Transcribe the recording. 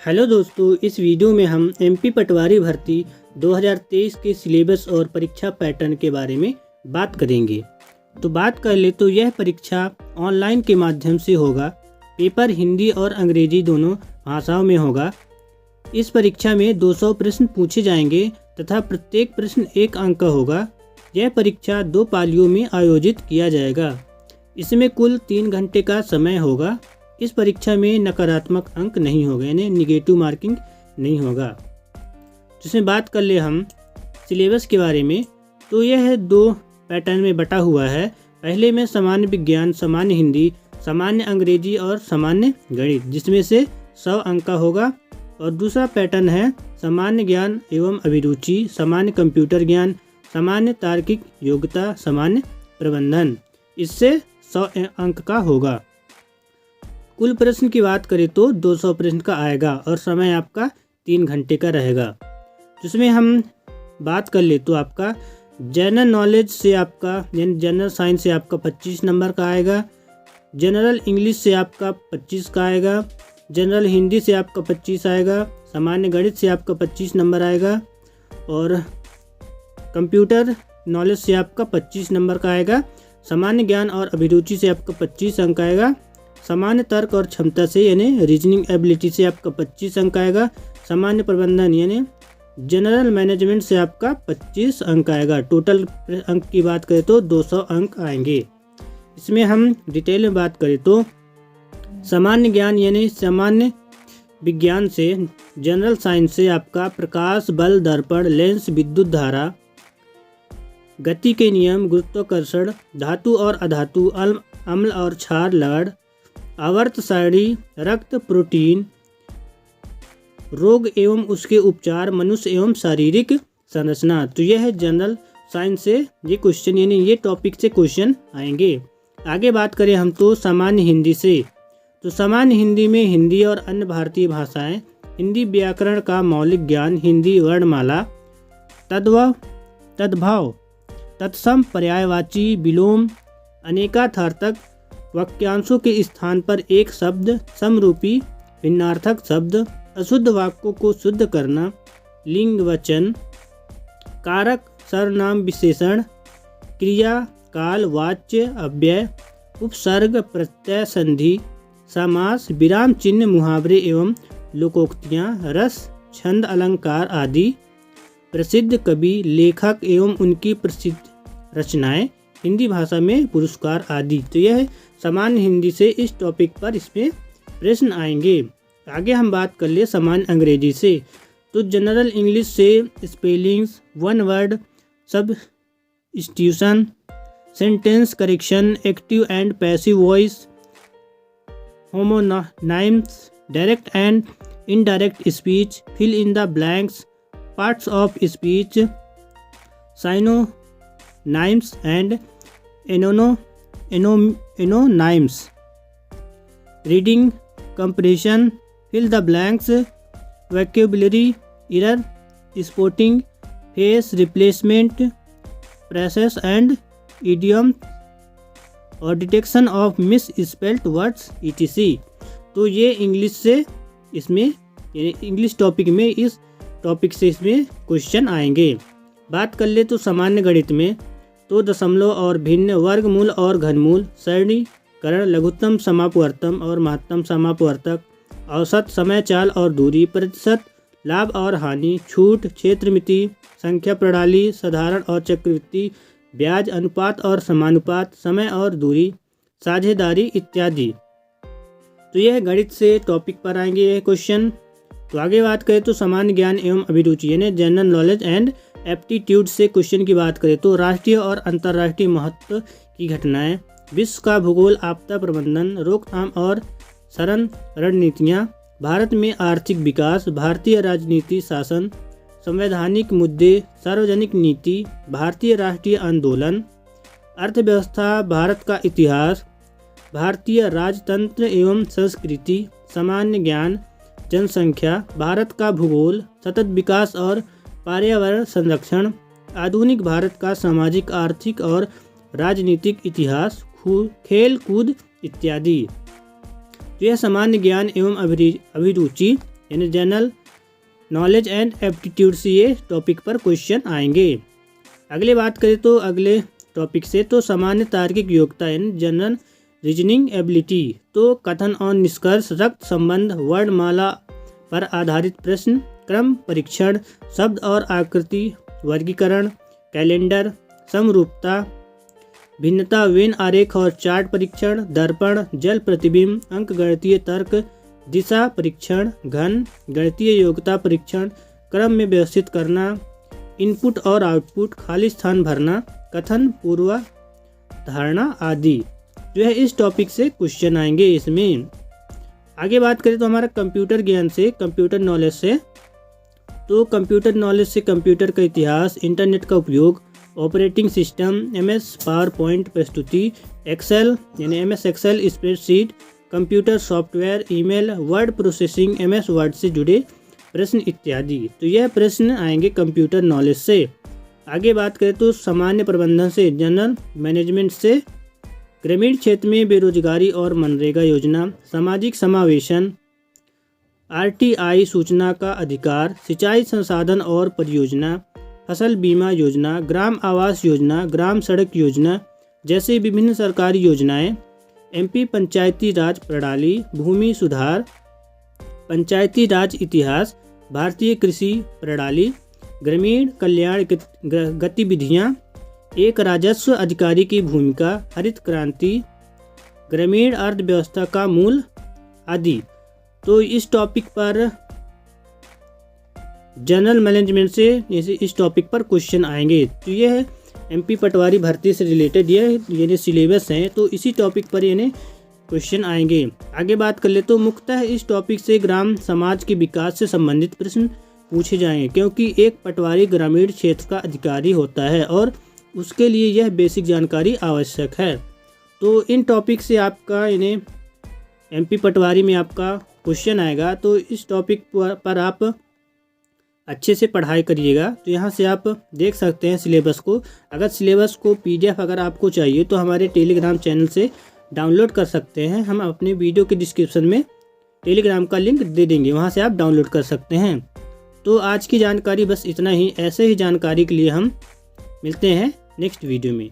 Hello दोस्तों, इस video में हम एमपी पटवारी भर्ती 2023 के सिलेबस और परीक्षा पैटर्न के बारे में बात करेंगे। तो बात कर ले तो यह परीक्षा ऑनलाइन के माध्यम से होगा। पेपर हिंदी और अंग्रेजी दोनों भाषाओं में होगा। इस परीक्षा में 200 प्रश्न पूछे जाएंगे तथा प्रत्येक प्रश्न 1 अंक का होगा। यह परीक्षा 2 पालियों में आयोजित किया जाएगा। इसमें कुल 3 घंटे का समय होगा। इस परीक्षा में नकारात्मक अंक नहीं होगा, यानी निगेटिव मार्किंग नहीं होगा। जिसमें बात कर ले हम सिलेबस के बारे में, तो यह 2 पैटर्न में बटा हुआ है। पहले में सामान्य विज्ञान, सामान्य हिंदी, सामान्य अंग्रेजी और सामान्य गणित, जिसमें से 100 अंक का होगा। और दूसरा पैटर्न है सामान्य ज्ञान एवं अभिरुचि, सामान्य कंप्यूटर ज्ञान, सामान्य तार्किक योग्यता, सामान्य प्रबंधन। इससे 100 अंक का होगा। कुल प्रश्न की बात करें तो 200 प्रश्न का आएगा और समय आपका 3 घंटे का रहेगा। जिसमें हम बात कर ले तो आपका जनरल नॉलेज से आपका यानी जनरल साइंस से आपका 25 नंबर का आएगा, जनरल इंग्लिश से आपका 25 का आएगा, जनरल हिंदी से आपका 25 आएगा, सामान्य गणित से आपका 25 नंबर आएगा और कंप्यूटर नॉलेज से आपका 25 नंबर का आएगा। सामान्य ज्ञान और अभिरुचि से आपका 25 अंक आएगा। सामान्य तर्क और क्षमता से यानी रीजनिंग एबिलिटी से आपका 25 अंक आएगा। सामान्य प्रबंधन यानी जनरल मैनेजमेंट से आपका 25 अंक आएगा। टोटल अंक की बात करें तो 200 अंक आएंगे। इसमें हम डिटेल में बात करें तो सामान्य ज्ञान यानी सामान्य विज्ञान से, जनरल साइंस से आपका प्रकाश, बल, दर्पण, लेंस, विद्युत धारा, गति के नियम, गुरुत्वाकर्षण, धातु और अधातु, अम्ल और क्षार, लड़, आवर्त सारणी, रक्त, प्रोटीन, रोग एवं उसके उपचार, मनुष्य एवं शारीरिक संरचना। तो यह है जनरल साइंस से ये क्वेश्चन, यानी ये टॉपिक से क्वेश्चन आएंगे। आगे बात करें हम तो सामान्य हिंदी से, तो सामान्य हिंदी में हिंदी और अन्य भारतीय भाषाएं, हिंदी व्याकरण का मौलिक ज्ञान, हिंदी वर्णमाला, तद्भव, तत्सम, पर्यायवाची, विलोम, अनेकार्थक, वाक्यांशों के स्थान पर एक शब्द, समरूपी, भिन्नार्थक शब्द, अशुद्ध वाक्यों को शुद्ध करना, लिंग वचन, कारक, सर्वनाम, विशेषण, क्रिया, काल, वाच्य, अव्यय, उपसर्ग, प्रत्यय, संधि, समास, विराम चिन्ह, मुहावरे एवं लोकोक्तियाँ, रस, छंद, अलंकार आदि, प्रसिद्ध कवि, लेखक एवं उनकी प्रसिद्ध रचनाएं, हिंदी भाषा में पुरस्कार आदि। तो यह सामान्य हिंदी से इस टॉपिक पर इसमें प्रश्न आएंगे। आगे हम बात कर ले सामान्य अंग्रेजी से, तो जनरल इंग्लिश से spellings, one word substitution, sentence correction, active and passive voice, homonyms, direct and indirect speech, fill in the blanks, parts of speech, synonyms and antonyms, reading comprehension, fill the blanks, vocabulary error, spotting, phrase replacement, phrases and idiom और detection of misspelled words etc। तो ये English से इसमें यानी English topic में इस topic से इसमें क्वेश्चन आएंगे। बात कर ले तो सामान्य गणित में, तो दशमलव और भिन्न, वर्गमूल और घनमूल, सरणीकरण, लघुत्तम समापवर्तक और महत्तम समापवर्तक, औसत, समय चाल और दूरी, प्रतिशत, लाभ और हानि, छूट, क्षेत्रमिति, संख्या प्रणाली, साधारण और चक्रवृद्धि, ब्याज, अनुपात और समानुपात, समय और दूरी, साझेदारी इत्यादि। तो यह गणित से टॉपिक पर आएंगे यह क्वेश्चन। तो आगे बात करें तो सामान्य ज्ञान एवं अभिरुचि यानी जनरल नॉलेज एंड एप्टीट्यूड से क्वेश्चन की बात करें तो राष्ट्रीय और अंतर्राष्ट्रीय महत्व की घटनाएं, विश्व का भूगोल, आपदा प्रबंधन, रोकथाम और शरण रणनीतियाँ, भारत में आर्थिक विकास, भारतीय राजनीति शासन, संवैधानिक मुद्दे, सार्वजनिक नीति, भारतीय राष्ट्रीय आंदोलन, अर्थव्यवस्था, भारत का इतिहास, भारतीय राजतंत्र एवं संस्कृति, सामान्य ज्ञान, जनसंख्या, भारत का भूगोल, सतत विकास और पर्यावरण संरक्षण, आधुनिक भारत का सामाजिक, आर्थिक और राजनीतिक इतिहास, खेल कूद इत्यादि। तो यह सामान्य ज्ञान एवं अभिरुचि यानी जनरल नॉलेज एंड एप्टीट्यूड से ये टॉपिक पर क्वेश्चन आएंगे। अगले बात करें तो अगले टॉपिक से, तो सामान्य तार्किक योग्यता यानी जनरल रीजनिंग एबिलिटी, तो कथन और निष्कर्ष, रक्त संबंध, वर्णमाला पर आधारित प्रश्न, क्रम परीक्षण, शब्द और आकृति वर्गीकरण, कैलेंडर, समरूपता, भिन्नता, वेन आरेख और चार्ट परीक्षण, दर्पण, जल प्रतिबिंब, अंकगणितीय तर्क, दिशा परीक्षण, घन, गणितीय योग्यता परीक्षण, क्रम में व्यवस्थित करना, इनपुट और आउटपुट, खाली स्थान भरना, कथन पूर्व धारणा आदि जो है इस टॉपिक से क्वेश्चन आएंगे इसमें। आगे बात करें तो हमारा कंप्यूटर ज्ञान से, कंप्यूटर नॉलेज से, तो कंप्यूटर नॉलेज से कंप्यूटर का इतिहास, इंटरनेट का उपयोग, operating system, MS PowerPoint प्रस्तुति, एक्सेल यानी MS Excel spreadsheet, computer software, email, word processing, MS Word से जुड़े प्रश्न इत्यादि। तो यह प्रश्न आएंगे कंप्यूटर नॉलेज से। आगे बात करें तो सामान्य प्रबंधन से, जनरल मैनेजमेंट से, ग्रामीण क्षेत्र में बेरोजगारी और मनरेगा योजना, सामाजिक समावेशन, RTI सूचना का अधिकार, सिंचाई संसाधन और परियोजना, फसल बीमा योजना, ग्राम आवास योजना, ग्राम सड़क योजना जैसे विभिन्न सरकारी योजनाएं, MP पंचायती राज प्रणाली, भूमि सुधार, पंचायती राज इतिहास, भारतीय कृषि प्रणाली, ग्रामीण कल्याण गतिविधियां, एक राजस्व अधिकारी की भूमिका, हरित क्रांति, ग्रामीण अर्थव्यवस्था का मूल आदि। तो इस टॉपिक पर जनरल मैनेजमेंट से इस टॉपिक पर क्वेश्चन आएंगे। तो ये है MP पटवारी भर्ती से रिलेटेड ये सिलेबस हैं, तो इसी टॉपिक पर यानी क्वेश्चन आएंगे। आगे बात कर ले तो मुख्यतः इस टॉपिक से ग्राम समाज के विकास से संबंधित प्रश्न पूछे जाएंगे, क्योंकि एक पटवारी ग्रामीण क्षेत्र का अधिकारी होता है और उसके लिए यह बेसिक जानकारी आवश्यक है। तो इन टॉपिक से आपका इन्हें MP पटवारी में आपका क्वेश्चन आएगा, तो इस टॉपिक पर आप अच्छे से पढ़ाई करिएगा। तो यहाँ से आप देख सकते हैं सिलेबस को। अगर सिलेबस को PDF अगर आपको चाहिए तो हमारे टेलीग्राम चैनल से डाउनलोड कर सकते हैं। हम अपने वीडियो के डिस्क्रिप्शन में टेलीग्राम का लिंक दे देंगे, वहाँ से आप डाउनलोड कर सकते हैं। तो आज की जानकारी बस इतना ही। ऐसे ही जानकारी के लिए हम मिलते हैं नेक्स्ट वीडियो में।